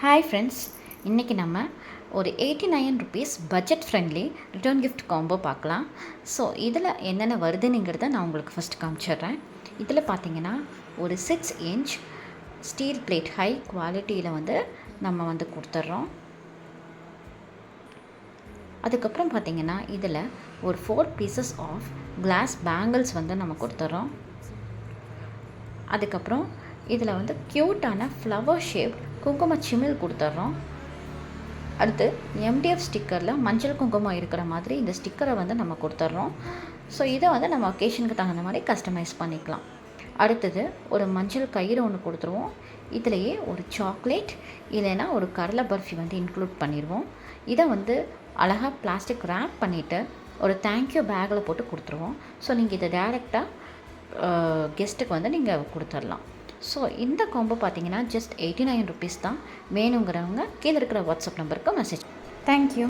Hi friends, இன்றைக்கி நம்ம ஒரு 89 rupees budget friendly return gift combo பார்க்கலாம். ஸோ இதில் என்னென்ன வருதுங்கிறத நான் உங்களுக்கு ஃபஸ்ட் காமிச்சிடுறேன். இதில் பார்த்தீங்கன்னா ஒரு 6 இன்ச் ஸ்டீல் பிளேட் ஹை குவாலிட்டியில் நம்ம கொடுத்துட்றோம். அதுக்கப்புறம் பார்த்தீங்கன்னா இதில் ஒரு 4 பீசஸ் ஆஃப் கிளாஸ் பேங்கிள்ஸ் நம்ம கொடுத்துட்றோம். அதுக்கப்புறம் இதில் க்யூட்டான ஃப்ளவர் ஷேப் குங்கும சிமிழ் கொடுத்துட்றோம். அடுத்து எம்டிஎஃப் ஸ்டிக்கரில் மஞ்சள் குங்குமம் இருக்கிற மாதிரி இந்த ஸ்டிக்கரை நம்ம கொடுத்துட்றோம். ஸோ இதை நம்ம ஒகேஷனுக்கு தகுந்த மாதிரி கஸ்டமைஸ் பண்ணிக்கலாம். அடுத்தது ஒரு மஞ்சள் கயிறு ஒன்று கொடுத்துருவோம். இதிலையே ஒரு சாக்லேட் இல்லைன்னா ஒரு கடலை பர்ஃபி இன்க்ளூட் பண்ணிடுவோம். இதை அழகாக பிளாஸ்டிக் ரேப் பண்ணிவிட்டு ஒரு தேங்க்யூ பேக்கில் போட்டு கொடுத்துருவோம். ஸோ நீங்கள் இதை டைரெக்டாக கெஸ்ட்டுக்கு நீங்கள் கொடுத்துடலாம். ஸோ இந்த காம்போ பார்த்தீங்கன்னா ஜஸ்ட் 89 ருபீஸ் தான். வேணுங்கிறவங்க கீழே இருக்கிற வாட்ஸ்அப் நம்பருக்கு மெசேஜ். தேங்க்யூ.